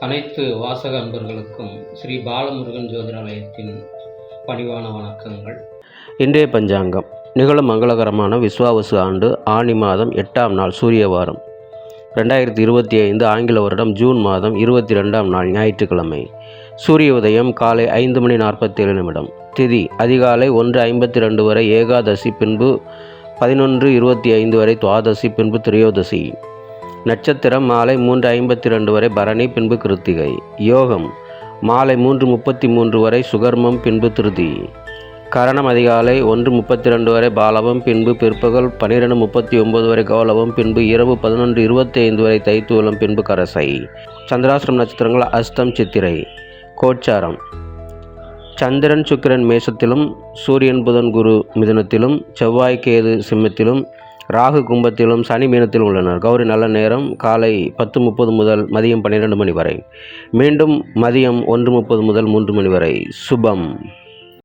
அனைத்து வாசக அன்பர்களுக்கும் ஸ்ரீ பாலமுருகன் ஜோதிடாலயத்தின் பணிவான வணக்கங்கள். இன்றைய பஞ்சாங்கம் நிகழும் மங்களகரமான விஸ்வாவசு ஆண்டு ஆனி மாதம் 8ஆம் நாள் சூரிய வாரம் 2025 ஆங்கில வருடம் ஜூன் மாதம் 22ஆம் நாள் ஞாயிற்றுக்கிழமை. சூரிய உதயம் காலை 5:47. திதி அதிகாலை 1:52 வரை ஏகாதசி, பின்பு 11:25 வரை துவாதசி, பின்பு திரையோதசி. நட்சத்திரம் மாலை 3:52 வரை பரணி, பின்பு கிருத்திகை. யோகம் மாலை 3:33 வரை சுகர்மம், பின்பு திருதி. கரணம் அதிகாலை 1:32 வரை பாலவம், பின்பு பிற்பகல் 12:39 வரை கௌலவம், பின்பு இரவு 11:25 வரை தைத்தூலம், பின்பு கரசை. சந்திராசிரம் நட்சத்திரங்கள் அஸ்தம், சித்திரை. கோச்சாரம்: சந்திரன் சுக்கிரன் மேசத்திலும், சூரியன் புதன் குரு மிதுனத்திலும், செவ்வாய் கேது சிம்மத்திலும், ராகு கும்பத்திலும், சனி மீனத்தில் உள்ளனர். கௌரி நல்ல நேரம் காலை 10:30 முதல் மதியம் 12 மணி வரை, மீண்டும் மதியம் 1:30 முதல் 3 மணி வரை. சுபம்.